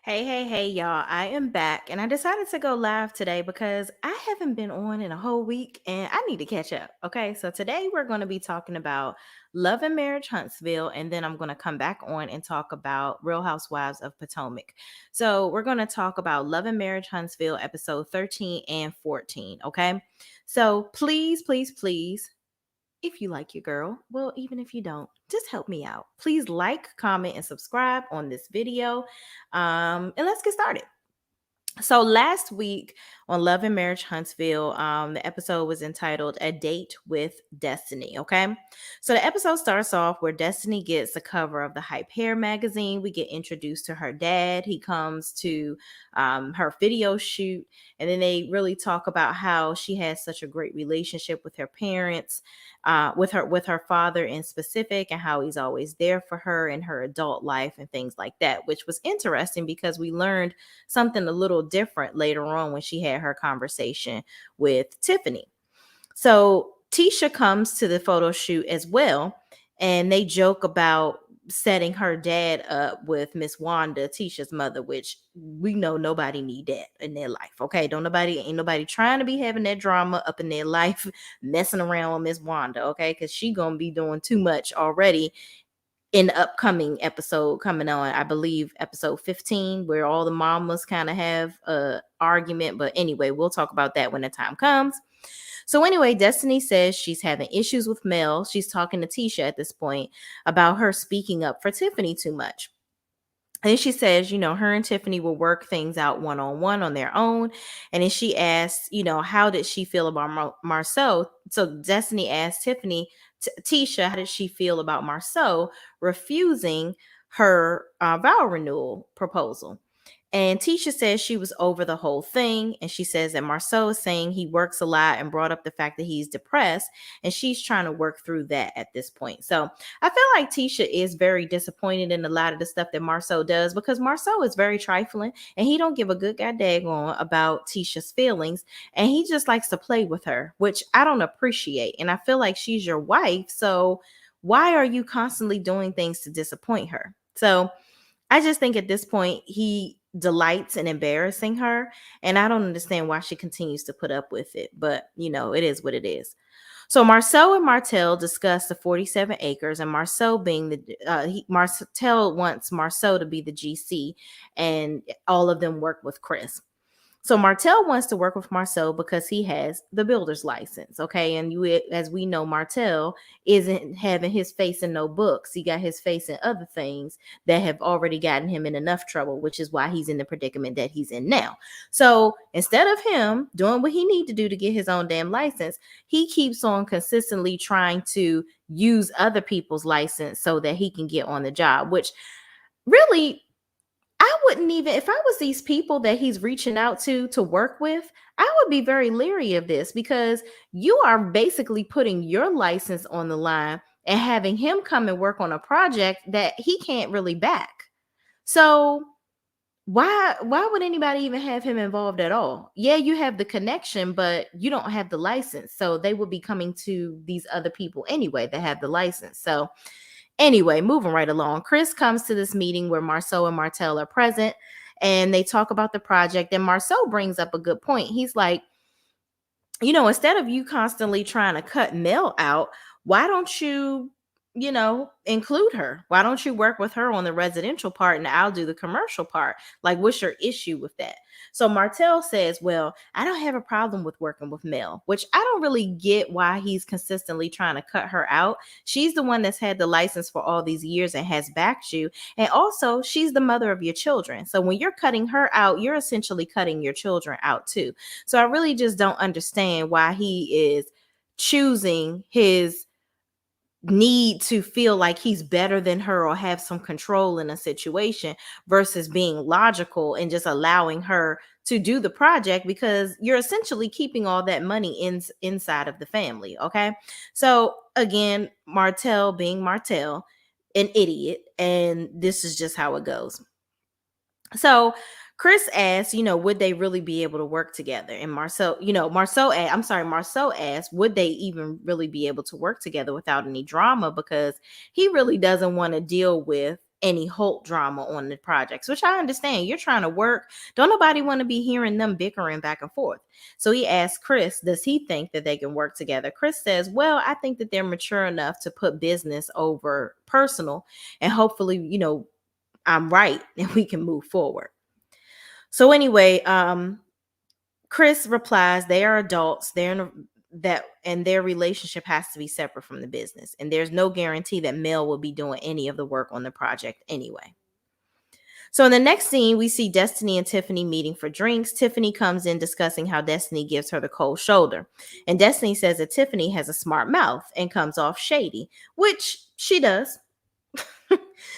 Hey, y'all. I am back and I decided to go live today because I haven't been on in a whole week and I need to catch up. Okay, so today we're going to be talking about Love and Marriage Huntsville, and then I'm going to come back on and talk about Real Housewives of Potomac. So we're going to talk about Love and Marriage Huntsville episode 13 and 14. Okay, so please, if you like your girl, well, even if you don't, just help me out. Please like, comment, and subscribe on this video. And let's get started. So last week on Love and Marriage Huntsville, the episode was entitled "A Date with Destiny." Okay, so the episode starts off where Destiny gets the cover of the Hype Hair magazine. We get introduced to her dad. He comes to her video shoot, and then they really talk about how she has such a great relationship with her parents, with her father in specific, and how he's always there for her in her adult life and things like that, which was interesting because we learned something a little different later on when she had her conversation with Tiffany. So Tisha comes to the photo shoot as well, and they joke about setting her dad up with Miss Wanda, Tisha's mother, which we know nobody need that in their life. Okay, ain't nobody trying to be having that drama up in their life, messing around with Miss Wanda. Okay, because she gonna be doing too much already in the upcoming episode coming on, I believe episode 15, where all the mamas kind of have a argument. But anyway, we'll talk about that when the time comes. So anyway, Destiny says she's having issues with Mel. She's talking to Tisha at this point about her speaking up for Tiffany too much. And she says, her and Tiffany will work things out one-on-one on their own. And then she asks, how did she feel about Marceau? So Destiny asked Tiffany, Tisha, how did she feel about Marceau refusing her vow renewal proposal? And Tisha says she was over the whole thing. And she says that Marceau is saying he works a lot and brought up the fact that he's depressed. And she's trying to work through that at this point. So I feel like Tisha is very disappointed in a lot of the stuff that Marceau does, because Marceau is very trifling and he don't give a good goddamn about Tisha's feelings. And he just likes to play with her, which I don't appreciate. And I feel like she's your wife. So why are you constantly doing things to disappoint her? So I just think at this point, he delights in embarrassing her. And I don't understand why she continues to put up with it. But, it is what it is. So Marcel and Martel discuss the 47 acres, and Marcel being Martel wants Marceau to be the GC, and all of them work with Chris. So Martel wants to work with Marceau because he has the builder's license. Okay. And as we know, Martel isn't having his face in no books. He got his face in other things that have already gotten him in enough trouble, which is why he's in the predicament that he's in now. So instead of him doing what he needs to do to get his own damn license, he keeps on consistently trying to use other people's license so that he can get on the job, which really, I wouldn't even, if I was these people that he's reaching out to work with, I would be very leery of this, because you are basically putting your license on the line and having him come and work on a project that he can't really back. So why would anybody even have him involved at all? Yeah, you have the connection, but you don't have the license. So they would be coming to these other people anyway that have the license. So anyway, moving right along, Chris comes to this meeting where Marceau and Martel are present, and they talk about the project. And Marceau brings up a good point. He's like, instead of you constantly trying to cut Mel out, why don't you, include her? Why don't you work with her on the residential part and I'll do the commercial part? Like, what's your issue with that? So Martel says, well, I don't have a problem with working with Mel, which I don't really get why he's consistently trying to cut her out. She's the one that's had the license for all these years and has backed you. And also, she's the mother of your children. So when you're cutting her out, you're essentially cutting your children out too. So I really just don't understand why he is choosing his need to feel like he's better than her or have some control in a situation versus being logical and just allowing her to do the project, because you're essentially keeping all that money inside of the family. Okay. So again, Martel being Martel, an idiot, and this is just how it goes. So Chris asked, would they really be able to work together? And Marceau asked, would they even really be able to work together without any drama? Because he really doesn't want to deal with any Holt drama on the projects, which I understand. You're trying to work. Don't nobody want to be hearing them bickering back and forth. So he asked Chris, does he think that they can work together? Chris says, well, I think that they're mature enough to put business over personal, and hopefully, I'm right and we can move forward. So anyway, Chris replies, they are adults. They're in that, and their relationship has to be separate from the business. And there's no guarantee that Mel will be doing any of the work on the project anyway. So in the next scene, we see Destiny and Tiffany meeting for drinks. Tiffany comes in discussing how Destiny gives her the cold shoulder. And Destiny says that Tiffany has a smart mouth and comes off shady, which she does.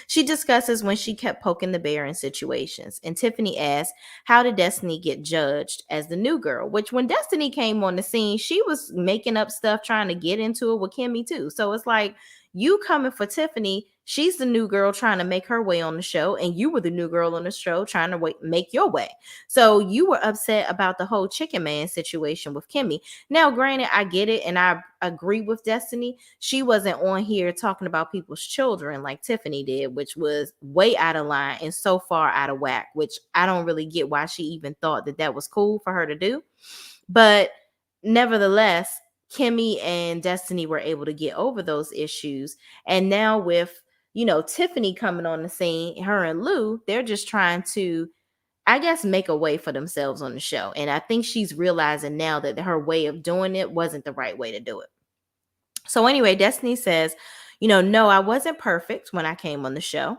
She discusses when she kept poking the bear in situations. And Tiffany asks, how did Destiny get judged as the new girl? Which, when Destiny came on the scene, she was making up stuff trying to get into it with Kimmy too. So it's like, you coming for Tiffany, she's the new girl trying to make her way on the show, and you were the new girl on the show trying to make your way. So you were upset about the whole chicken man situation with Kimmy. Now, granted, I get it, and I agree with Destiny. She wasn't on here talking about people's children like Tiffany did, which was way out of line and so far out of whack, which I don't really get why she even thought that that was cool for her to do. But nevertheless, Kimmy and Destiny were able to get over those issues. And now with, Tiffany coming on the scene, her and Lou, they're just trying to, I guess, make a way for themselves on the show. And I think she's realizing now that her way of doing it wasn't the right way to do it. So anyway, Destiny says, no, I wasn't perfect when I came on the show.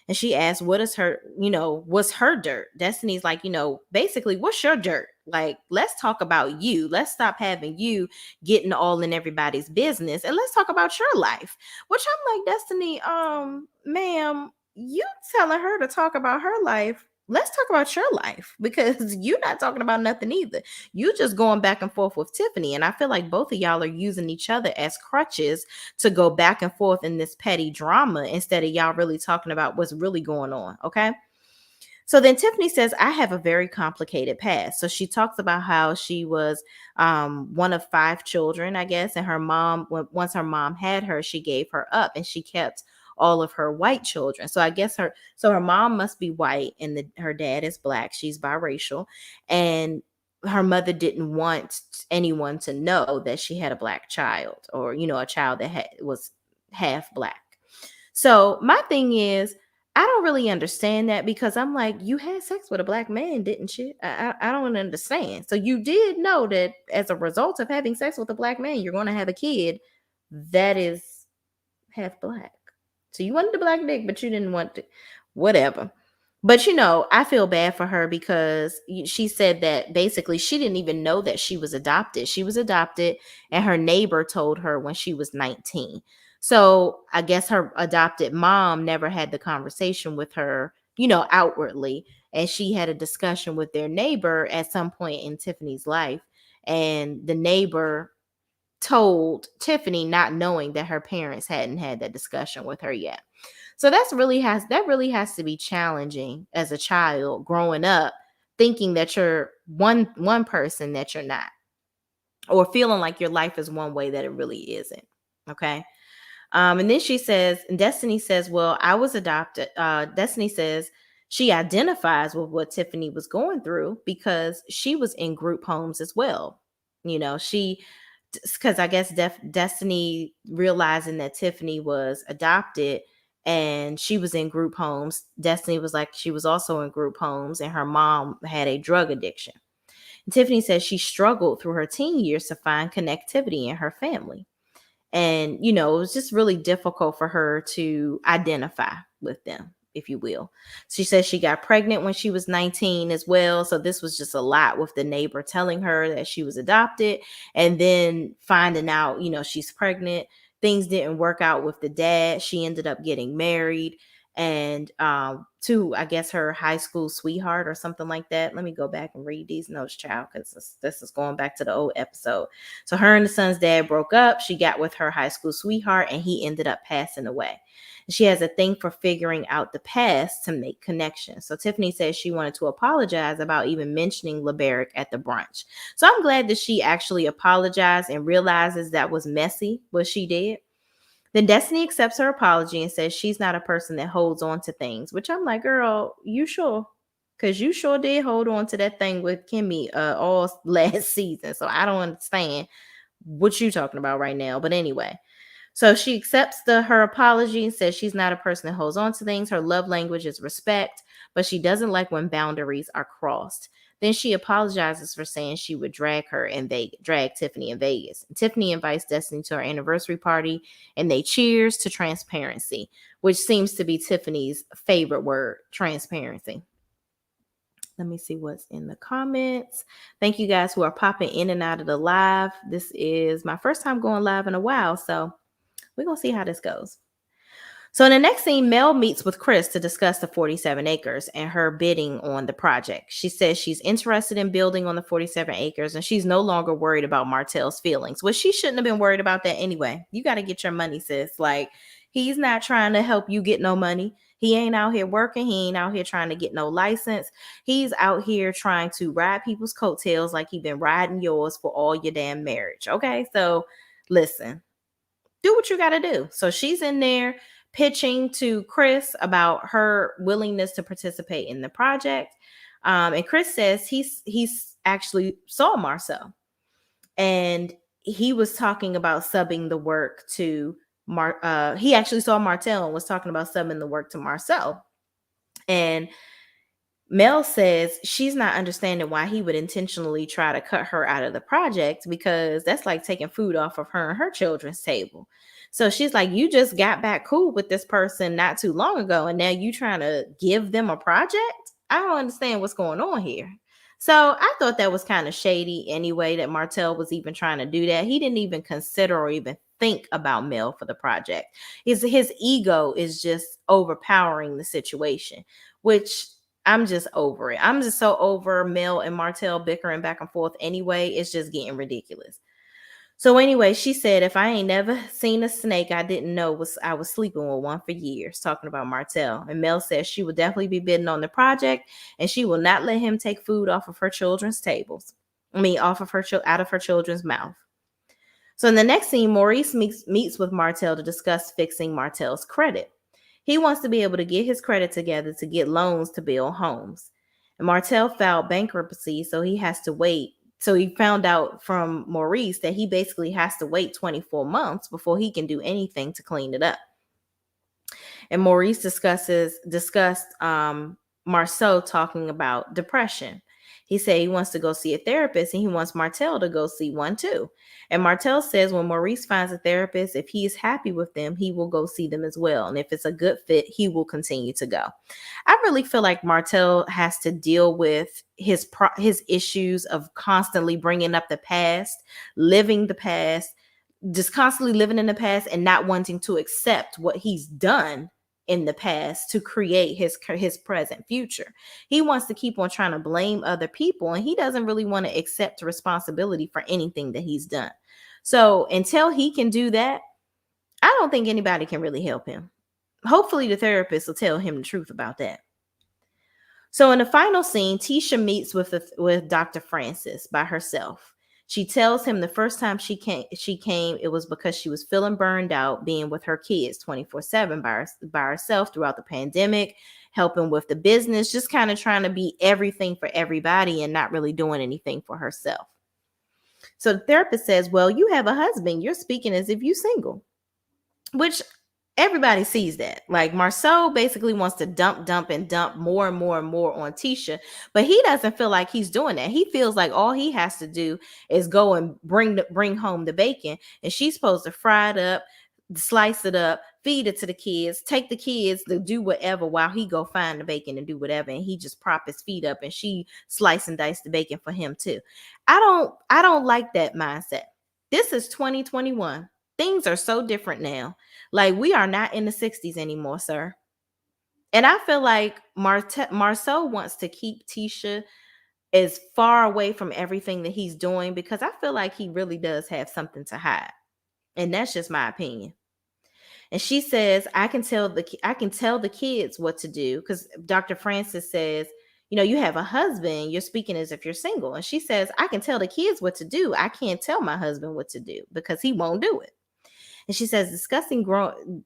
And she asked, what is her, what's her dirt? Destiny's like, basically, what's your dirt? Like, let's talk about you. Let's stop having you getting all in everybody's business, and let's talk about your life. Which I'm like, Destiny, ma'am, you telling her to talk about her life. Let's talk about your life, because you're not talking about nothing either. You just going back and forth with Tiffany. And I feel like both of y'all are using each other as crutches to go back and forth in this petty drama instead of y'all really talking about what's really going on. Okay. So then Tiffany says, I have a very complicated past. So she talks about how she was one of 5 children, I guess. And her mom, once her mom had her, she gave her up and she kept all of her white children. So I guess her mom must be white and her dad is black. She's biracial. And her mother didn't want anyone to know that she had a black child, or, a child that was half black. So my thing is, I don't really understand that, because I'm like, you had sex with a black man, didn't you? I don't understand. So you did know that as a result of having sex with a black man, you're going to have a kid that is half black. So you wanted the black dick, but you didn't want to, whatever. But I feel bad for her, because she said that basically she didn't even know that she was adopted. She was adopted, and her neighbor told her when she was 19. So I guess her adopted mom never had the conversation with her, outwardly. And she had a discussion with their neighbor at some point in Tiffany's life. And the neighbor told Tiffany, not knowing that her parents hadn't had that discussion with her yet. So that really has to be challenging as a child growing up, thinking that you're one person that you're not, or feeling like your life is one way that it really isn't. Okay. And then Destiny says, well, I was adopted. Destiny says she identifies with what Tiffany was going through, because she was in group homes as well. Because I guess Destiny, realizing that Tiffany was adopted and she was in group homes, Destiny was like, she was also in group homes, and her mom had a drug addiction. And Tiffany says she struggled through her teen years to find connectivity in her family. And, it was just really difficult for her to identify with them, if you will. She says she got pregnant when she was 19 as well. So this was just a lot, with the neighbor telling her that she was adopted and then finding out, she's pregnant. Things didn't work out with the dad. She ended up getting married, and to, I guess, her high school sweetheart or something like that. Let me go back and read these notes, child, because this is going back to the old episode. So her and the son's dad broke up. She got with her high school sweetheart, and he ended up passing away. She has a thing for figuring out the past to make connections. So Tiffany says she wanted to apologize about even mentioning LeBaric at the brunch. So I'm glad that she actually apologized and realizes that was messy what she did. Then Destiny accepts her apology and says she's not a person that holds on to things, which I'm like, girl, you sure? Because you sure did hold on to that thing with Kimmy all last season. So I don't understand what you talking about right now. But anyway, so she accepts her apology and says she's not a person that holds on to things. Her love language is respect, but she doesn't like when boundaries are crossed. Then she apologizes for saying she would drag Tiffany in Vegas. Tiffany invites Destiny to her anniversary party, and they cheers to transparency, which seems to be Tiffany's favorite word, transparency. Let me see what's in the comments. Thank you guys who are popping in and out of the live. This is my first time going live in a while, so we're going to see how this goes. So in the next scene, Mel meets with Chris to discuss the 47 acres and her bidding on the project. She says she's interested in building on the 47 acres and she's no longer worried about Martel's feelings, which she shouldn't have been worried about that anyway. You got to get your money, sis. Like, he's not trying to help you get no money. He ain't out here working. He ain't out here trying to get no license. He's out here trying to ride people's coattails like he been riding yours for all your damn marriage. Okay, so listen, do what you got to do. So she's in there pitching to Chris about her willingness to participate in the project. And Chris says he's actually saw Marcel. And he was talking about subbing the work to he actually saw Martel and was talking about subbing the work to Marcel. And Mel says she's not understanding why he would intentionally try to cut her out of the project, because that's like taking food off of her and her children's table. So she's like, you just got back cool with this person not too long ago, and now you trying to give them a project? I don't understand what's going on here. So I thought that was kind of shady anyway, that Martel was even trying to do that. He didn't even consider or even think about Mel for the project. His ego is just overpowering the situation, which I'm just over it. I'm just so over Mel and Martel bickering back and forth anyway. It's just getting ridiculous. So anyway, she said, if I ain't never seen a snake I didn't know I was sleeping with one for years, talking about Martel. And Mel says she will definitely be bidding on the project and she will not let him take food off of her children's tables. Off of out of her children's mouth. So in the next scene, Maurice meets with Martel to discuss fixing Martel's credit. He wants to be able to get his credit together to get loans to build homes. And Martel filed bankruptcy, so he has to wait. So he found out from Maurice that he basically has to wait 24 months before he can do anything to clean it up. And Maurice discussed Marceau talking about depression. He said he wants to go see a therapist and he wants Martel to go see one too. And Martel says when Maurice finds a therapist, if he is happy with them, he will go see them as well. And if it's a good fit, he will continue to go. I really feel like Martel has to deal with his issues of constantly bringing up the past, living the past, just constantly living in the past and not wanting to accept what he's done in the past to create his present future. He wants to keep on trying to blame other people, and he doesn't really want to accept responsibility for anything that he's done. So until he can do that, I don't think anybody can really help him. Hopefully the therapist will tell him the truth about that. So in the final scene, Tisha meets with Dr. Francis by herself. She tells him the first time she came, it was because she was feeling burned out being with her kids 24/7 by herself throughout the pandemic, helping with the business, just kind of trying to be everything for everybody and not really doing anything for herself. So the therapist says, well, you have a husband. You're speaking as if you're single, which everybody sees that. Like Marceau basically wants to dump more and more and more on Tisha, but he doesn't feel like he's doing that. He feels like all he has to do is go and bring home the bacon, and she's supposed to fry it up, slice it up, feed it to the kids, take the kids to do whatever while he go find the bacon and do whatever, and he just prop his feet up and she slice and dice the bacon for him too. I don't like that mindset. This is 2021. Things are so different now. Like, we are not in the 60s anymore, sir. And I feel like Marceau wants to keep Tisha as far away from everything that he's doing, because I feel like he really does have something to hide. And that's just my opinion. And she says, I can tell the kids what to do, because Dr. Francis says, you have a husband, you're speaking as if you're single. And she says, I can tell the kids what to do. I can't tell my husband what to do because he won't do it. And she says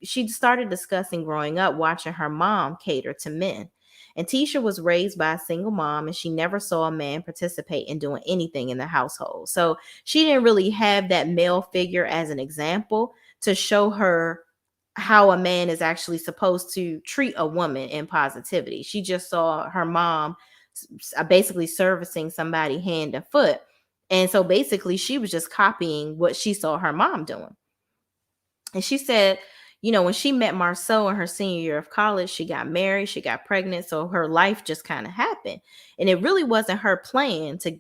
she started discussing growing up watching her mom cater to men. And Tisha was raised by a single mom, and she never saw a man participate in doing anything in the household. So she didn't really have that male figure as an example to show her how a man is actually supposed to treat a woman in positivity. She just saw her mom basically servicing somebody hand and foot. And so basically, she was just copying what she saw her mom doing. And she said, when she met Marceau in her senior year of college, she got married, she got pregnant. So her life just kind of happened. And it really wasn't her plan to,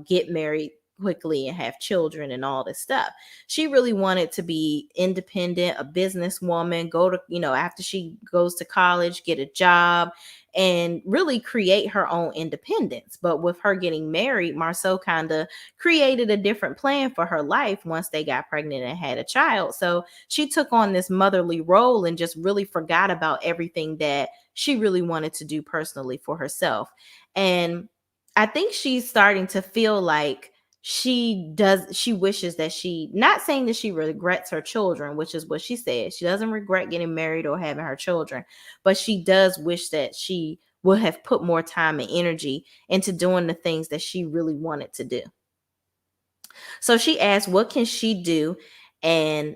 get married quickly and have children and all this stuff. She really wanted to be independent, a businesswoman, go to, after she goes to college, get a job and really create her own independence. But with her getting married, Marceau kind of created a different plan for her life once they got pregnant and had a child. So she took on this motherly role and just really forgot about everything that she really wanted to do personally for herself. And I think she's starting to feel like she wishes that not saying that she regrets her children, which is what she said. She doesn't regret getting married or having her children, but she does wish that she would have put more time and energy into doing the things that she really wanted to do. So she asked, what can she do? And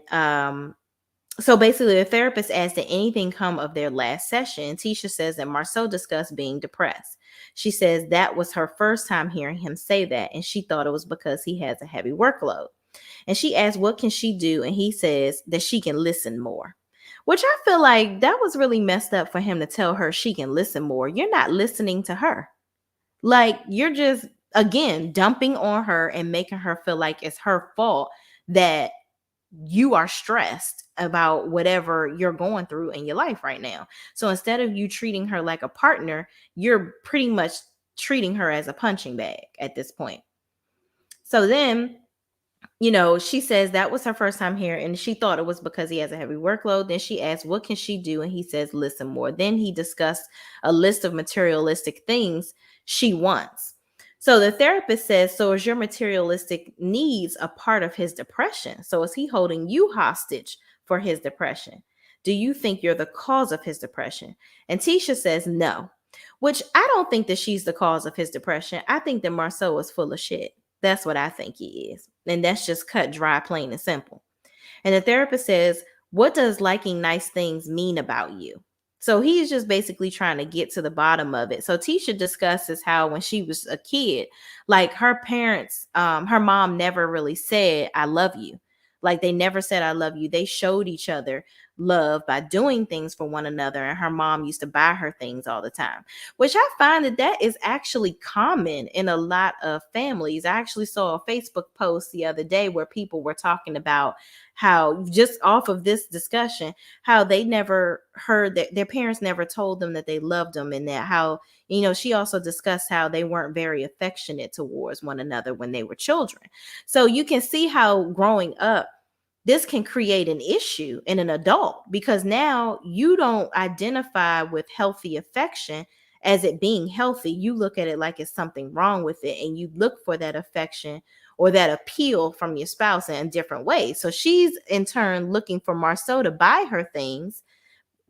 so basically, the therapist asked, did anything come of their last session? Tisha says that Marceau discussed being depressed. She says that was her first time hearing him say that, and she thought it was because he has a heavy workload. And she asked, what can she do? And he says that she can listen more, which I feel like that was really messed up for him to tell her she can listen more. You're not listening to her. Like, you're just, again, dumping on her and making her feel like it's her fault that you are stressed about whatever you're going through in your life right now. So instead of you treating her like a partner, you're pretty much treating her as a punching bag at this point. So then, she says that was her first time here and she thought it was because he has a heavy workload. Then she asked, what can she do? And he says, listen more. Then he discussed a list of materialistic things she wants. So the therapist says, so is your materialistic needs a part of his depression? So is he holding you hostage for his depression? Do you think you're the cause of his depression? And Tisha says no, which I don't think that she's the cause of his depression. I think that Marceau is full of shit. That's what I think he is. And that's just cut dry, plain and simple. And the therapist says, what does liking nice things mean about you? So he's just basically trying to get to the bottom of it. So Tisha discusses how when she was a kid, like her parents, her mom never really said, I love you. Like they never said, I love you. They showed each other love by doing things for one another. And her mom used to buy her things all the time, which I find that is actually common in a lot of families. I actually saw a Facebook post the other day where people were talking about how, just off of this discussion, how they never heard that their parents never told them that they loved them, and that how, she also discussed how they weren't very affectionate towards one another when they were children. So you can see how growing up, this can create an issue in an adult, because now you don't identify with healthy affection as it being healthy. You look at it like it's something wrong with it, and you look for that affection or that appeal from your spouse in different ways. So she's in turn looking for Marceau to buy her things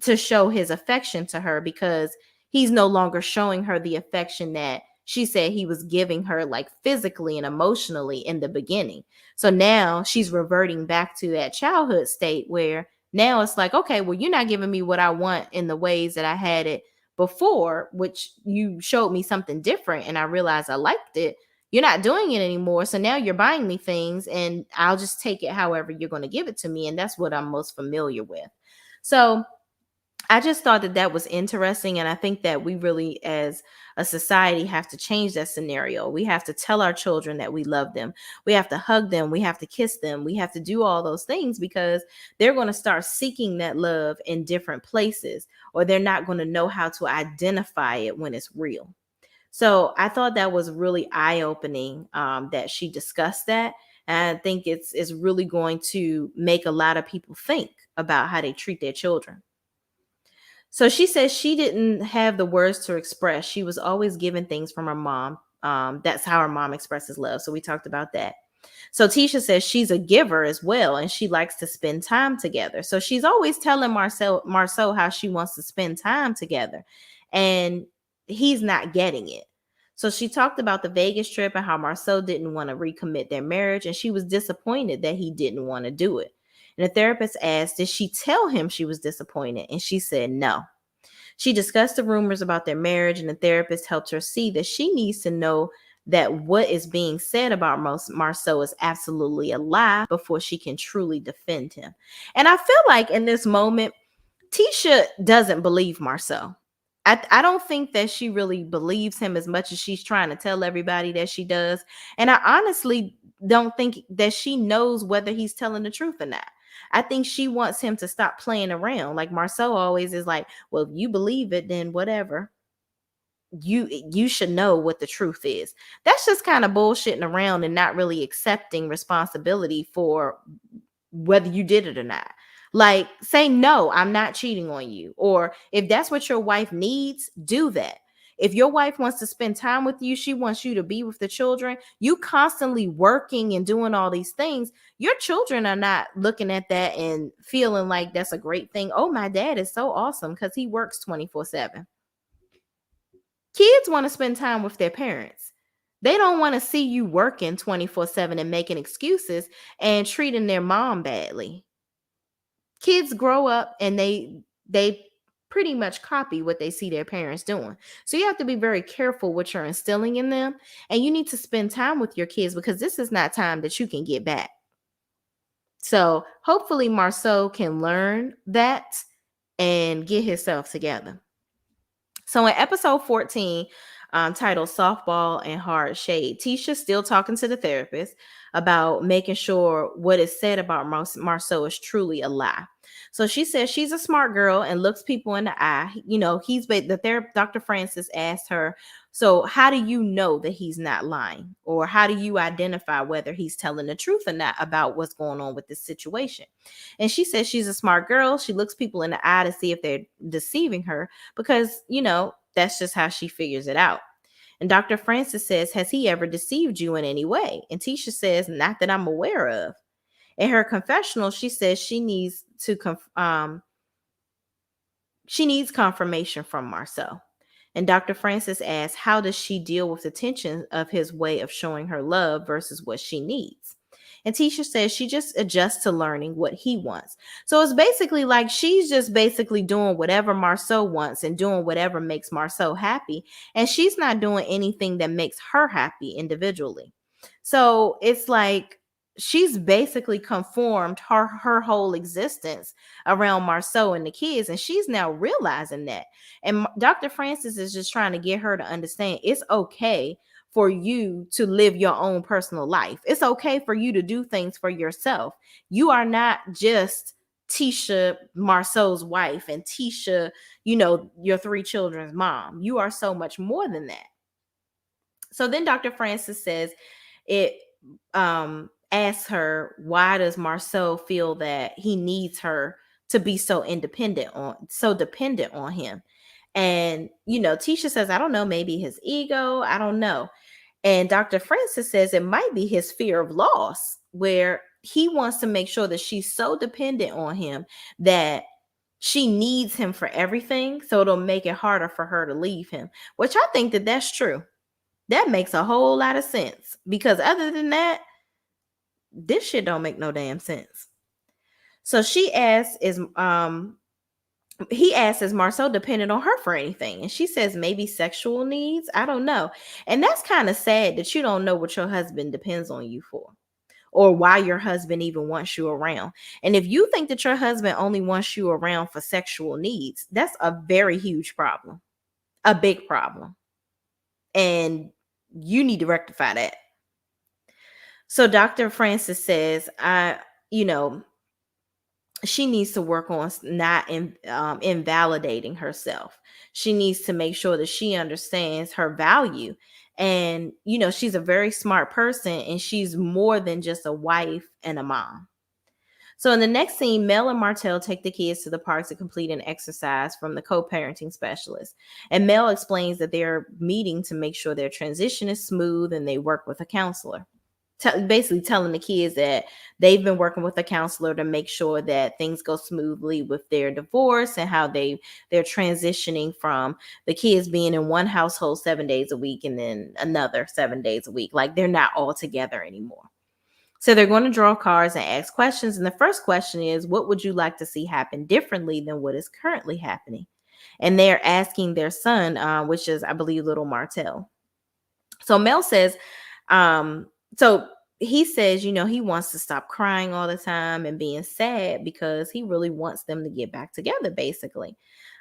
to show his affection to her, because he's no longer showing her the affection that she said he was giving her, like physically and emotionally in the beginning. So now she's reverting back to that childhood state where now it's like, okay, well, you're not giving me what I want in the ways that I had it before, which you showed me something different and I realized I liked it. You're not doing it anymore. So now you're buying me things and I'll just take it however you're going to give it to me. And that's what I'm most familiar with. So I just thought that was interesting. And I think that we really, as a society, have to change that scenario. We have to tell our children that we love them. We have to hug them. We have to kiss them. We have to do all those things, because they're going to start seeking that love in different places, or they're not going to know how to identify it when it's real. So I thought that was really eye-opening, that she discussed that. And I think it's really going to make a lot of people think about how they treat their children. So she says she didn't have the words to express. She was always given things from her mom. That's how her mom expresses love. So we talked about that. So Tisha says she's a giver as well, and she likes to spend time together. So she's always telling Marceau how she wants to spend time together, and he's not getting it. So she talked about the Vegas trip and how Marceau didn't want to recommit their marriage, and she was disappointed that he didn't want to do it. And the therapist asked, did she tell him she was disappointed? And she said no. She discussed the rumors about their marriage, and the therapist helped her see that she needs to know that what is being said about Marceau is absolutely a lie before she can truly defend him. And I feel like in this moment, Tisha doesn't believe Marceau. I don't think that she really believes him as much as she's trying to tell everybody that she does. And I honestly don't think that she knows whether he's telling the truth or not. I think she wants him to stop playing around. Like Marceau always is like, well, if you believe it, then whatever. You should know what the truth is. That's just kind of bullshitting around and not really accepting responsibility for whether you did it or not. Like, say no, I'm not cheating on you. Or if that's what your wife needs, do that. If your wife wants to spend time with you, she wants you to be with the children, you constantly working and doing all these things, your children are not looking at that and feeling like that's a great thing. Oh, my dad is so awesome because he works 24/7. Kids want to spend time with their parents. They don't want to see you working 24/7 and making excuses and treating their mom badly. Kids grow up and they pretty much copy what they see their parents doing. So you have to be very careful what you're instilling in them, and you need to spend time with your kids because this is not time that you can get back. So hopefully Marceau can learn that and get himself together. So in episode 14, titled Softball and Hard Shade, Tisha's still talking to the therapist about making sure what is said about Marceau is truly a lie. So she says she's a smart girl and looks people in the eye. You know, Dr. Francis asked her, so how do you know that he's not lying? Or how do you identify whether he's telling the truth or not about what's going on with this situation? And she says she's a smart girl. She looks people in the eye to see if they're deceiving her because, that's just how she figures it out. And Dr. Francis says, has he ever deceived you in any way? And Tisha says, not that I'm aware of. In her confessional, she says she needs confirmation from Marceau. And Dr. Francis asks, how does she deal with the tension of his way of showing her love versus what she needs? And Tisha says she just adjusts to learning what he wants. So it's basically like she's just basically doing whatever Marceau wants and doing whatever makes Marceau happy. And she's not doing anything that makes her happy individually. So it's like she's basically conformed her whole existence around Marceau and the kids, and she's now realizing that. And Dr. Francis is just trying to get her to understand it's okay for you to live your own personal life. It's okay for you to do things for yourself. You are not just Tisha, Marceau's wife, and Tisha, your 3 children's mom. You are so much more than that. So then Dr. Francis says it asks her, why does Marceau feel that he needs her to be so dependent on him? And Tisha says, I don't know, maybe his ego, I don't know. And Dr. Francis says it might be his fear of loss, where he wants to make sure that she's so dependent on him that she needs him for everything, so it'll make it harder for her to leave him, which I think that that's true. That makes a whole lot of sense, because other than that, this shit don't make no damn sense. So he asks, is Marceau dependent on her for anything? And she says maybe sexual needs. I don't know. And that's kind of sad that you don't know what your husband depends on you for, or why your husband even wants you around. And if you think that your husband only wants you around for sexual needs, that's a very huge problem, a big problem. And you need to rectify that. So Dr. Francis says, she needs to work on not invalidating herself. She needs to make sure that she understands her value. And, she's a very smart person, and she's more than just a wife and a mom. So in the next scene, Mel and Martel take the kids to the park to complete an exercise from the co-parenting specialist. And Mel explains that they're meeting to make sure their transition is smooth and they work with a counselor. basically telling the kids that they've been working with a counselor to make sure that things go smoothly with their divorce, and how they're transitioning from the kids being in one household 7 days a week and then another 7 days a week. Like, they're not all together anymore. So they're going to draw cards and ask questions. And the first question is, what would you like to see happen differently than what is currently happening? And they're asking their son, which is, I believe, little Martel. So Mel says, so he says, he wants to stop crying all the time and being sad, because he really wants them to get back together, basically.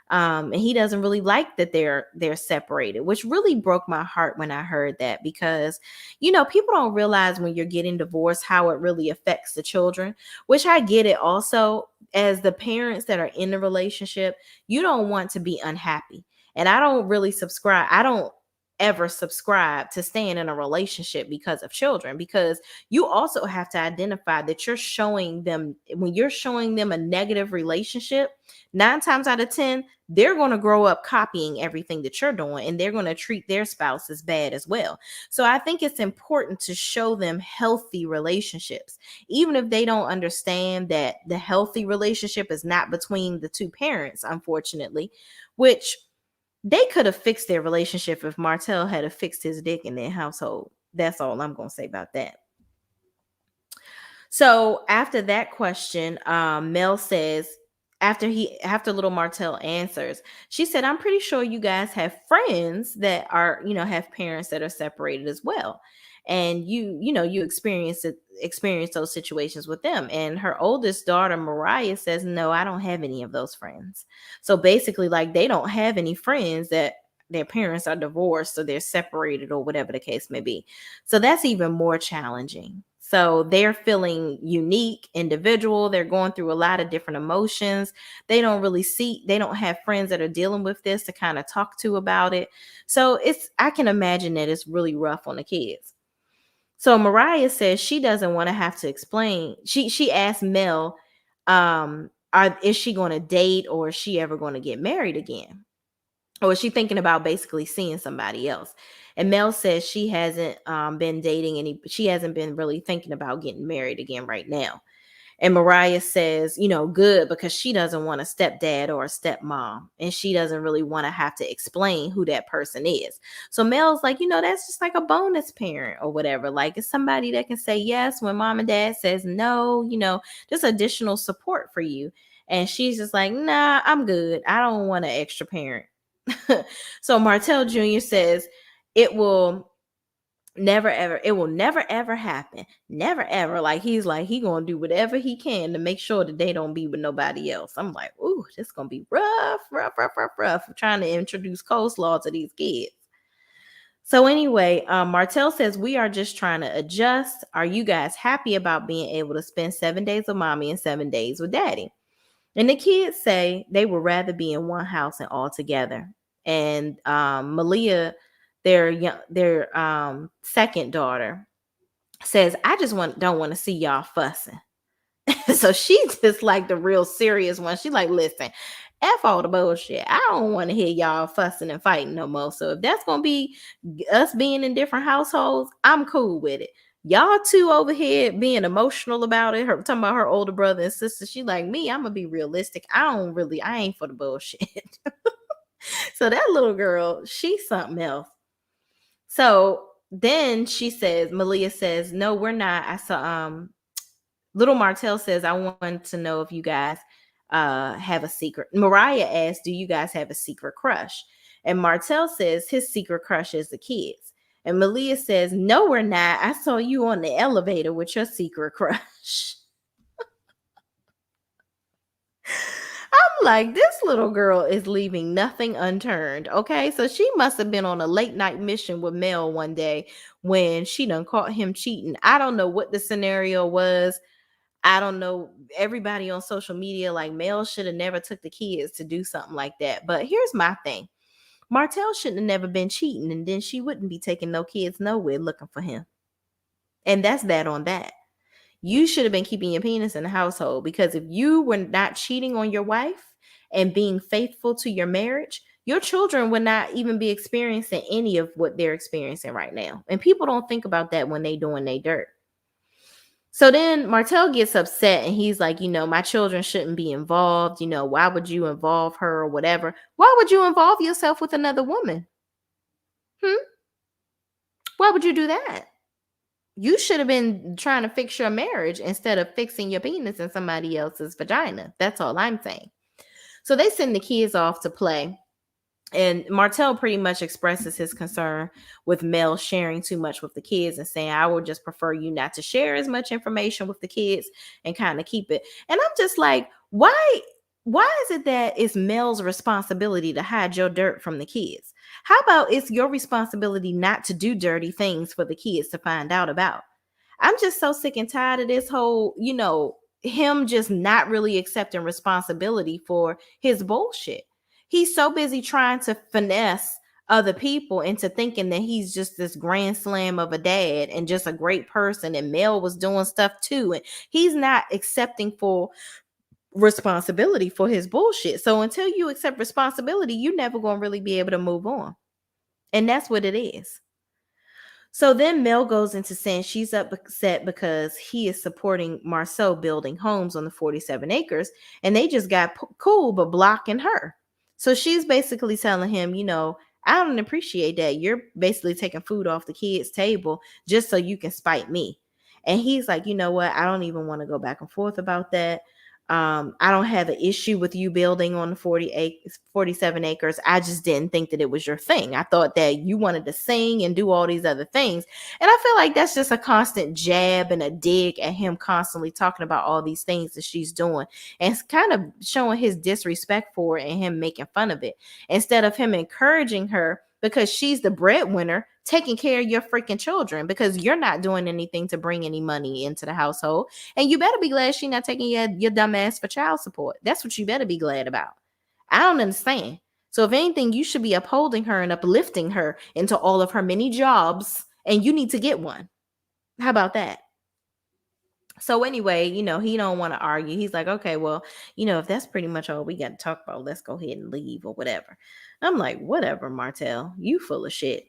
And he doesn't really like that they're separated, which really broke my heart when I heard that, because people don't realize when you're getting divorced how it really affects the children, which I get it also. As the parents that are in the relationship, you don't want to be unhappy. And I don't ever subscribe to staying in a relationship because of children, because you also have to identify that you're showing them, when you're showing them a negative relationship, 9 times out of 10 they're going to grow up copying everything that you're doing, and they're going to treat their spouse as bad as well. So I think it's important to show them healthy relationships, even if they don't understand that the healthy relationship is not between the two parents, unfortunately, which they could have fixed their relationship if Martel had fixed his dick in their household. That's all I'm going to say about that. So after that question, Mel says, after little Martel answers, she said, I'm pretty sure you guys have friends that are, have parents that are separated as well. And you experience those situations with them. And her oldest daughter, Mariah, says, no, I don't have any of those friends. So basically, like, they don't have any friends that their parents are divorced or they're separated or whatever the case may be. So that's even more challenging. So they're feeling unique, individual. They're going through a lot of different emotions. They don't have friends that are dealing with this to kind of talk to about it. So I can imagine that it's really rough on the kids. So Mariah says she doesn't want to have to explain. She asked Mel, is she going to date, or is she ever going to get married again? Or is she thinking about basically seeing somebody else? And Mel says she hasn't been dating she hasn't been really thinking about getting married again right now. And Mariah says, good, because she doesn't want a stepdad or a stepmom. And she doesn't really want to have to explain who that person is. So Mel's like, that's just like a bonus parent or whatever. Like, it's somebody that can say yes when mom and dad says no, just additional support for you. And she's just like, nah, I'm good. I don't want an extra parent. So Martel Jr. says it will never ever happen. Never ever. Like, he's like, he gonna do whatever he can to make sure that they don't be with nobody else. I'm like, ooh, this gonna be rough. Trying to introduce coleslaw to these kids. So anyway, Martel says, we are just trying to adjust. Are you guys happy about being able to spend 7 days with mommy and 7 days with daddy? And the kids say they would rather be in one house and all together. And Malia, their second daughter, says, I just don't want to see y'all fussing. So she's just like the real serious one. She's like, listen, F all the bullshit. I don't want to hear y'all fussing and fighting no more. So if that's going to be us being in different households, I'm cool with it. Y'all two over here being emotional about it, her talking about her older brother and sister. She like, me, I'm gonna be realistic. I ain't for the bullshit. So that little girl, she's something else. So then Malia says, no, we're not. I saw little Martel says, I want to know if you guys have a secret. Mariah asked, do you guys have a secret crush? And Martel says his secret crush is the kids. And Malia says, no, we're not. I saw you on the elevator with your secret crush. I'm like, this little girl is leaving nothing unturned. Okay. So she must have been on a late night mission with Mel one day when she done caught him cheating. I don't know what the scenario was. I don't know. Everybody on social media, like, Mel should have never took the kids to do something like that. But here's my thing. Martel shouldn't have never been cheating, and then she wouldn't be taking no kids nowhere looking for him. And that's that on that. You should have been keeping your penis in the household, because if you were not cheating on your wife and being faithful to your marriage, your children would not even be experiencing any of what they're experiencing right now. And people don't think about that when they doing their dirt. So then Martel gets upset and he's like, my children shouldn't be involved. Why would you involve her or whatever? Why would you involve yourself with another woman? Hmm? Why would you do that? You should have been trying to fix your marriage instead of fixing your penis in somebody else's vagina. That's all I'm saying. So they send the kids off to play. And Martel pretty much expresses his concern with Mel sharing too much with the kids and saying, I would just prefer you not to share as much information with the kids and kind of keep it. And I'm just like, why is it that it's Mel's responsibility to hide your dirt from the kids? How about it's your responsibility not to do dirty things for the kids to find out about? I'm just so sick and tired of this whole, him just not really accepting responsibility for his bullshit. He's so busy trying to finesse other people into thinking that he's just this grand slam of a dad and just a great person, and Mel was doing stuff too, and he's not accepting full responsibility for his bullshit. So until you accept responsibility, you're never going to really be able to move on. And that's what it is. So then Mel goes into saying she's upset because he is supporting Marceau building homes on the 47 acres, and they just got cool but blocking her. So she's basically telling him, I don't appreciate that. You're basically taking food off the kids' table just so you can spite me. And he's like, you know what? I don't even want to go back and forth about that. I don't have an issue with you building on the 47 acres. I just didn't think that it was your thing. I thought that you wanted to sing and do all these other things. And I feel like that's just a constant jab and a dig at him constantly talking about all these things that she's doing. And it's kind of showing his disrespect for it and him making fun of it instead of him encouraging her because she's the breadwinner taking care of your freaking children because you're not doing anything to bring any money into the household. And you better be glad she's not taking your dumb ass for child support. That's what you better be glad about. I don't understand. So if anything, you should be upholding her and uplifting her into all of her many jobs, and you need to get one. How about that? So anyway, he don't want to argue. He's like, okay, well, if that's pretty much all we got to talk about, let's go ahead and leave or whatever. I'm like, whatever, Martel, you full of shit.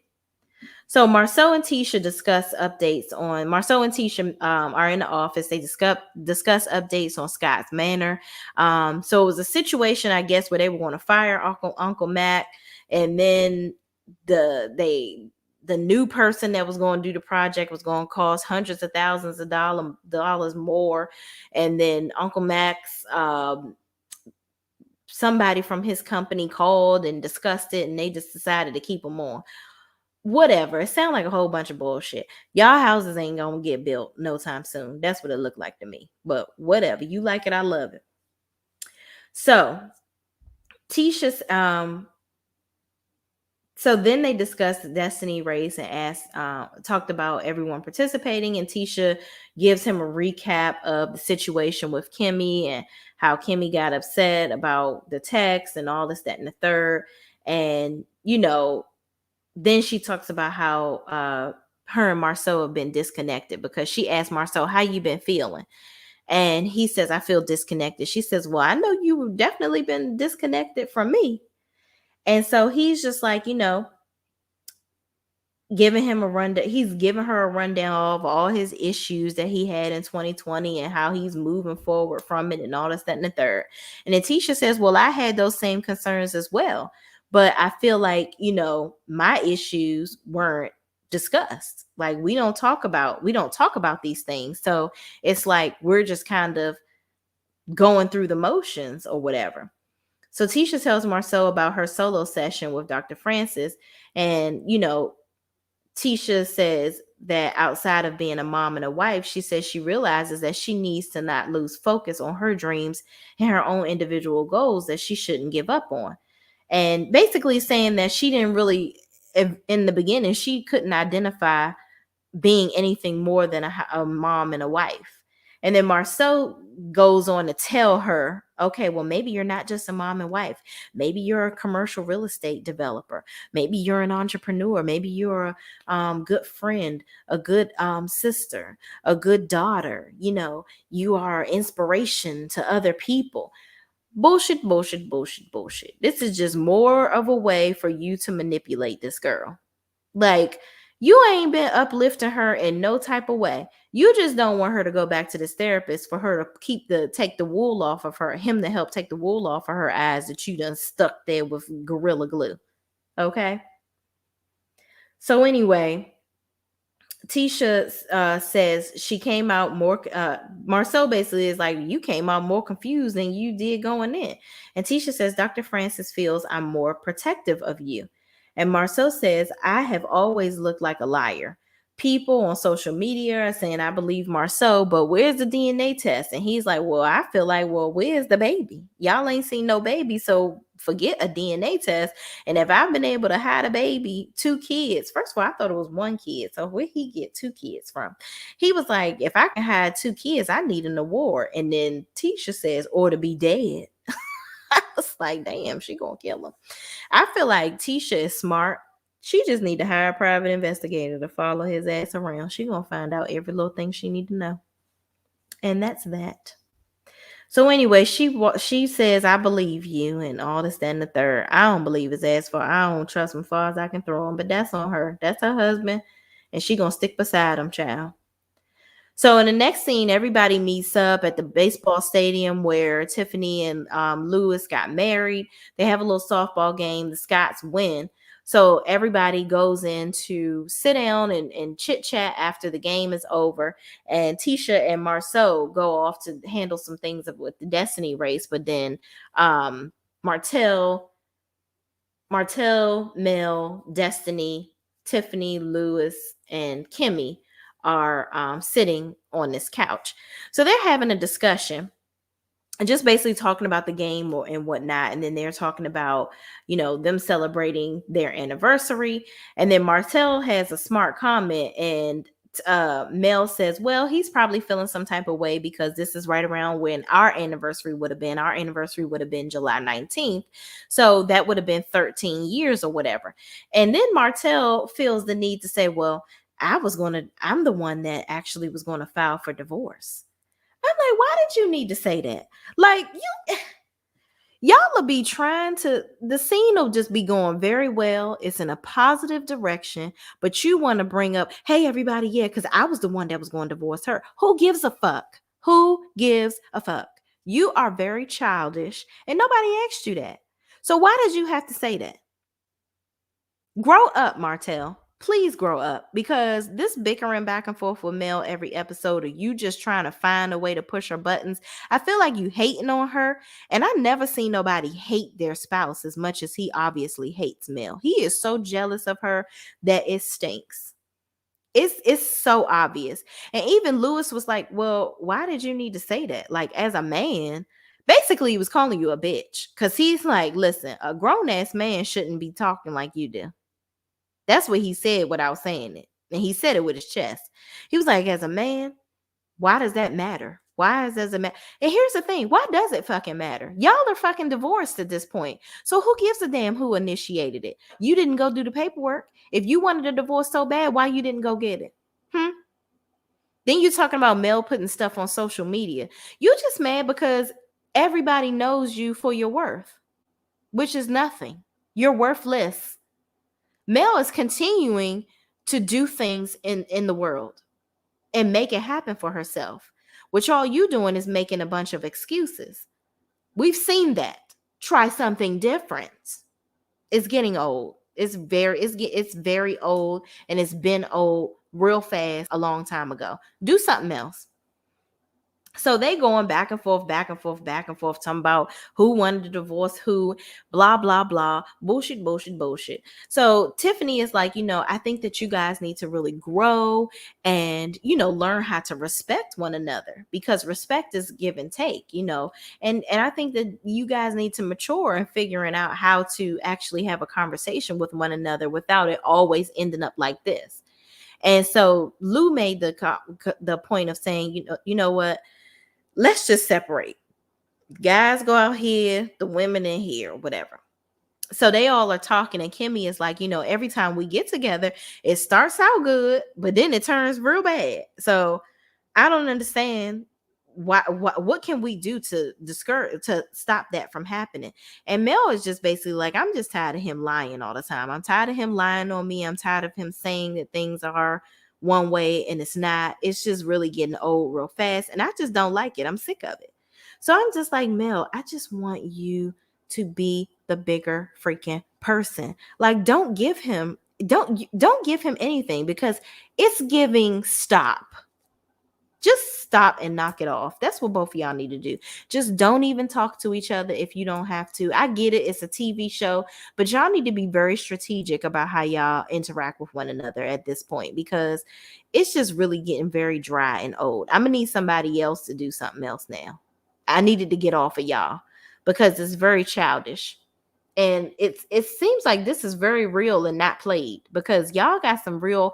So Marceau and Tisha Marceau and Tisha are in the office. They discuss updates on Scott's Manor. So it was a situation, I guess, where they were going to fire Uncle Mac, and then the new person that was going to do the project was going to cost hundreds of thousands of dollars more, and then Uncle Mac's somebody from his company called and discussed it, and they just decided to keep him on. Whatever. It sounds like a whole bunch of bullshit. Y'all houses ain't gonna get built no time soon. That's what it looked like to me. But whatever. You like it, I love it. So Tisha's so then they discussed the Destiny race and talked about everyone participating, and Tisha gives him a recap of the situation with Kimmy and how Kimmy got upset about the text and all this, that, and the third. And then she talks about how her and Marceau have been disconnected because she asked Marceau, how you been feeling? And he says, I feel disconnected. She says, well, I know you've definitely been disconnected from me. And so he's just like, giving him a rundown. He's giving her a rundown of all his issues that he had in 2020 and how he's moving forward from it and all this, that, and the third. And then Tisha says, well, I had those same concerns as well. But I feel like, my issues weren't discussed. Like we don't talk about these things. So it's like we're just kind of going through the motions or whatever. So Tisha tells Marceau about her solo session with Dr. Francis. And, Tisha says that outside of being a mom and a wife, she says she realizes that she needs to not lose focus on her dreams and her own individual goals that she shouldn't give up on. And basically saying that she didn't really, in the beginning, she couldn't identify being anything more than a mom and a wife. And then Marceau goes on to tell her, okay, well, maybe you're not just a mom and wife. Maybe you're a commercial real estate developer. Maybe you're an entrepreneur. Maybe you're a good friend, a good sister, a good daughter. You are inspiration to other people. Bullshit, bullshit, bullshit, bullshit. This is just more of a way for you to manipulate this girl. Like, You ain't been uplifting her in no type of way. You just don't want her to go back to this therapist for her to take the wool off of her, him to help take the wool off of her eyes that you done stuck there with gorilla glue. Okay. So anyway, Tisha says she came out more. Marcel basically is like, you came out more confused than you did going in. And Tisha says, Dr. Francis feels I'm more protective of you. And Marcel says, I have always looked like a liar. People on social media are saying I believe Marcel, but where's the DNA test? And he's like, well, I feel like, well, where's the baby? Y'all ain't seen no baby, so forget a DNA test. And if I've been able to hide a baby, 2 kids, first of all, I thought it was 1 kid. So where he get 2 kids from? He was like, if I can hide 2 kids, I need an award. And then Tisha says, or to be dead. I was like, damn, she gonna kill him. I feel like Tisha is smart. She just need to hire a private investigator to follow his ass around. She gonna find out every little thing she need to know. And that's that. So anyway, she says, I believe you and all this, that, and the third. I don't believe his ass for I don't trust him far as I can throw him, but that's on her. That's her husband, and she gonna stick beside him, child. So in the next scene, everybody meets up at the baseball stadium where Tiffany and Lewis got married. They have a little softball game. The Scots win. So everybody goes in to sit down and chit chat after the game is over. And Tisha and Marceau go off to handle some things with the Destiny race. But then Martel, Mel, Destiny, Tiffany, Lewis, and Kimmy are sitting on this couch. So they're having a discussion and just basically talking about the game and whatnot. And then they're talking about, them celebrating their anniversary. And then Martel has a smart comment, and Mel says, well, he's probably feeling some type of way because this is right around when our anniversary would have been. Our anniversary would have been July 19th. So that would have been 13 years or whatever. And then Martel feels the need to say, well, I'm the one that actually was going to file for divorce. I'm like, why did you need to say that? Like, y'all will be the scene will just be going very well. It's in a positive direction, but you want to bring up, hey, everybody, yeah, because I was the one that was going to divorce her. Who gives a fuck? Who gives a fuck? You are very childish, and nobody asked you that. So why did you have to say that? Grow up, Martel. Please grow up, because this bickering back and forth with Mel every episode, or you just trying to find a way to push her buttons, I feel like you hating on her. And I never seen nobody hate their spouse as much as he obviously hates Mel. He is so jealous of her that it stinks. It's so obvious. And even Lewis was like, well, why did you need to say that? Like, as a man, basically he was calling you a bitch, because he's like, listen, a grown-ass man shouldn't be talking like you do. That's what he said without saying it. And he said it with his chest. He was like, as a man, why does that matter? Why does it matter? And here's the thing. Why does it fucking matter? Y'all are fucking divorced at this point. So who gives a damn who initiated it? You didn't go do the paperwork. If you wanted a divorce so bad, why you didn't go get it? Then you're talking about Mel putting stuff on social media. You just mad because everybody knows you for your worth, which is nothing. You're worthless. Mel is continuing to do things in the world and make it happen for herself, which all you doing is making a bunch of excuses. We've seen that. Try something different. It's getting old. It's very old, and it's been old real fast a long time ago. Do something else. So they going back and forth, talking about who wanted to divorce who, blah, blah, blah, bullshit, bullshit, bullshit. So Tiffany is like, I think that you guys need to really grow and, learn how to respect one another, because respect is give and take, and I think that you guys need to mature in figuring out how to actually have a conversation with one another without it always ending up like this. And so Lou made the point of saying, you know what? Let's just separate. Guys go out here, the women in here, whatever. So they all are talking, and Kimmy is like, every time we get together, it starts out good, but then it turns real bad. So I don't understand what can we do to stop that from happening? And Mel is just basically like, I'm just tired of him lying all the time. I'm tired of him lying on me. I'm tired of him saying that things are one way and it's not. It's just really getting old real fast, and I just don't like it. I'm sick of it. So I'm just like, Mel, I just want you to be the bigger freaking person. Like, don't give him anything, because it's giving stop. Just stop and knock it off. That's what both of y'all need to do. Just don't even talk to each other if you don't have to. I get it, it's a TV show, but y'all need to be very strategic about how y'all interact with one another at this point, because it's just really getting very dry and old. I'm gonna need somebody else to do something else now. I needed to get off of y'all because it's very childish. And it seems like this is very real and not played, because y'all got some real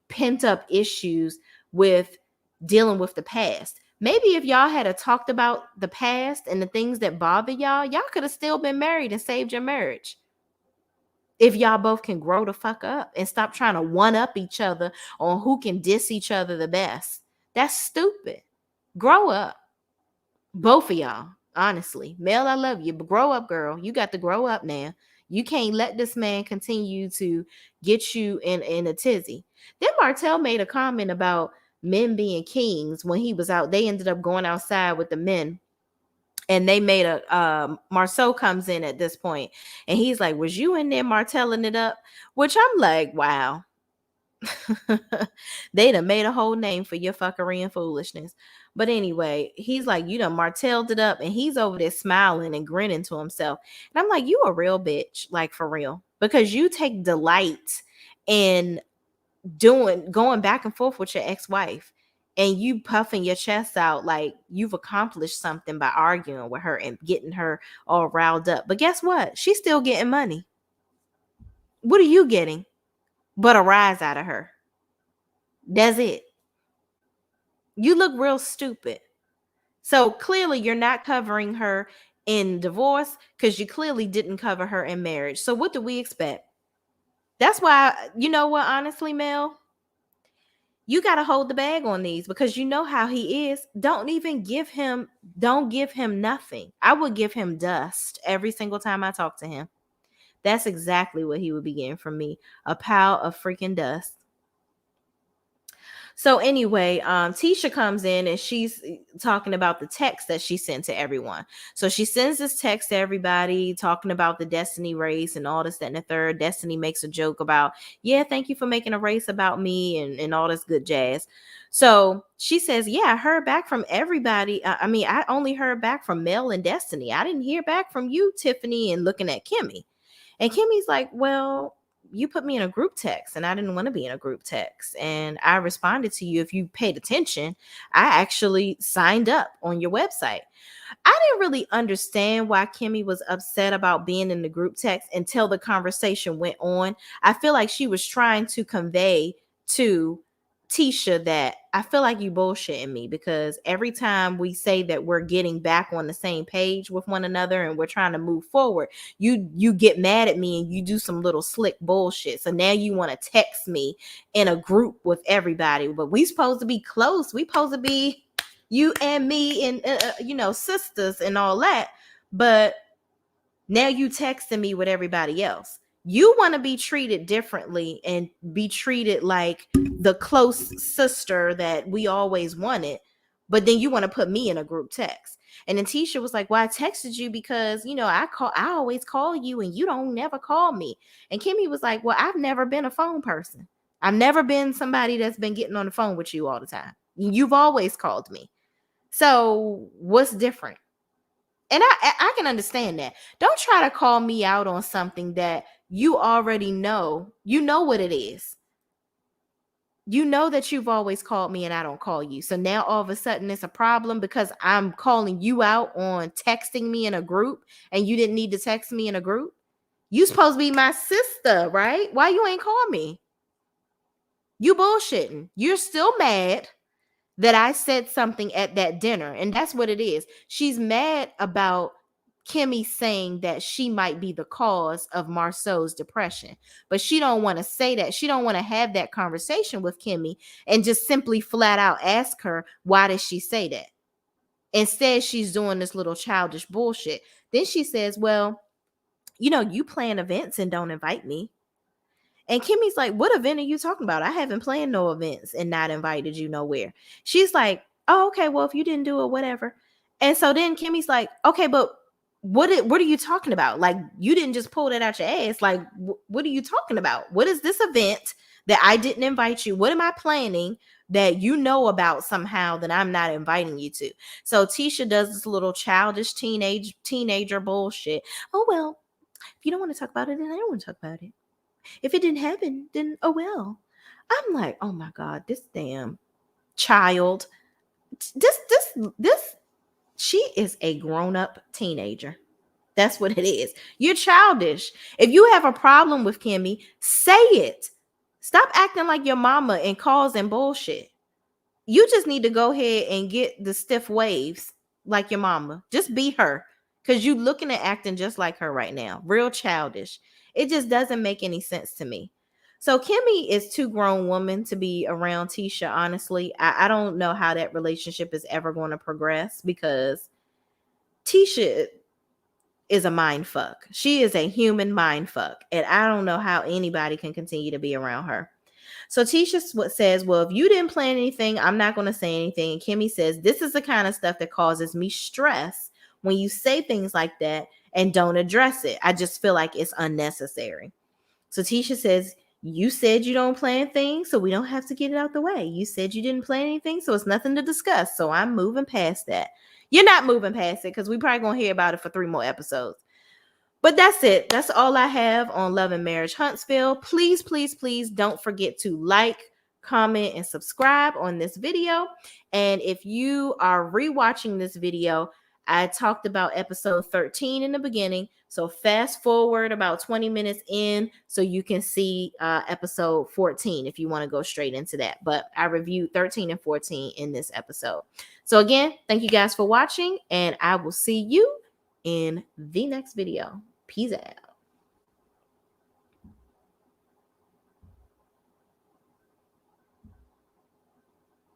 pent up issues with dealing with the past. Maybe if y'all had talked about the past and the things that bother y'all could have still been married and saved your marriage. If y'all both can grow the fuck up and stop trying to one up each other on who can diss each other the best. That's stupid. Grow up. Both of y'all, honestly. Mel, I love you, but grow up, girl. You got to grow up now. You can't let this man continue to get you in a tizzy. Then Martel made a comment about men being kings when he was out. They ended up going outside with the men, and they made Marceau comes in at this point, and he's like, was you in there martelling it up? Which I'm like, wow. They done made a whole name for your fuckery and foolishness. But anyway, he's like, you done martelled it up, and he's over there smiling and grinning to himself. And I'm like, you a real bitch, like for real, because you take delight in going back and forth with your ex-wife, and you puffing your chest out like you've accomplished something by arguing with her and getting her all riled up. But guess what? She's still getting money. What are you getting but a rise out of her? That's it. You look real stupid. So clearly you're not covering her in divorce, because you clearly didn't cover her in marriage. So what do we expect? That's why, you know what, honestly, Mel, you got to hold the bag on these, because you know how he is. Don't give him nothing. I would give him dust every single time I talk to him. That's exactly what he would be getting from me. A pile of freaking dust. So anyway, Tisha comes in and she's talking about the text that she sent to everyone. So she sends this text to everybody talking about the Destiny race and all this, that, and the third. Destiny makes a joke about, yeah, thank you for making a race about me and all this good jazz. So she says, yeah, I heard back from everybody. I only heard back from Mel and Destiny. I didn't hear back from you, Tiffany, and looking at Kimmy. And Kimmy's like, well, you put me in a group text and I didn't want to be in a group text. And I responded to you. If you paid attention, I actually signed up on your website. I didn't really understand why Kimmy was upset about being in the group text until the conversation went on. I feel like she was trying to convey to Tisha that I feel like you bullshitting me, because every time we say that we're getting back on the same page with one another and we're trying to move forward, you get mad at me and you do some little slick bullshit. So now you want to text me in a group with everybody, but we supposed to be close. We supposed to be you and me and sisters and all that. But now you texting me with everybody else. You want to be treated differently and be treated like the close sister that we always wanted, but then you want to put me in a group text. And then Tisha was like, well, I texted you because I always call you and you don't never call me. And Kimmy was like, well, I've never been a phone person. I've never been somebody that's been getting on the phone with you all the time. You've always called me. So what's different? And I can understand that. Don't try to call me out on something that you already know. You know what it is. You know that you've always called me and I don't call you. So now all of a sudden it's a problem because I'm calling you out on texting me in a group and you didn't need to text me in a group. You supposed to be my sister, right? Why you ain't call me? You bullshitting. You're still mad that I said something at that dinner. And that's what it is. She's mad about Kimmy saying that she might be the cause of Marceau's depression. But she don't want to say that. She don't want to have that conversation with Kimmy and just simply flat out ask her, why did she say that? Instead, she's doing this little childish bullshit. Then she says, well, you plan events and don't invite me. And Kimmy's like, what event are you talking about? I haven't planned no events and not invited you nowhere. She's like, oh, okay, well, if you didn't do it, whatever. And so then Kimmy's like, okay, but what are you talking about? Like, you didn't just pull that out your ass. Like, what are you talking about? What is this event that I didn't invite you? What am I planning that you know about somehow that I'm not inviting you to? So Tisha does this little childish teenager bullshit. Oh, well, if you don't want to talk about it, then I don't want to talk about it. If it didn't happen, then oh well. I'm like, oh my God, this damn child. This she is a grown-up teenager. That's what it is. You're childish. If you have a problem with Kimmy, say it. Stop acting like your mama and causing bullshit. You just need to go ahead and get the stiff waves like your mama. Just be her. Because you looking at acting just like her right now. Real childish. It just doesn't make any sense to me. So Kimmy is too grown woman to be around Tisha, honestly. I don't know how that relationship is ever going to progress because Tisha is a mind fuck. She is a human mind fuck. And I don't know how anybody can continue to be around her. So Tisha says, well, if you didn't plan anything, I'm not going to say anything. And Kimmy says, this is the kind of stuff that causes me stress when you say things like that and don't address it. I just feel like it's unnecessary. So Tisha says, you said you don't plan things, so we don't have to get it out the way. You said you didn't plan anything, so it's nothing to discuss. So I'm moving past that. You're not moving past it because we probably going to hear about it for 3 more episodes. But that's it. That's all I have on Love and Marriage Huntsville. Please, please, please don't forget to like, comment, and subscribe on this video. And if you are rewatching this video, I talked about episode 13 in the beginning. So fast forward about 20 minutes in so you can see episode 14 if you want to go straight into that. But I reviewed 13 and 14 in this episode. So again, thank you guys for watching, and I will see you in the next video. Peace out.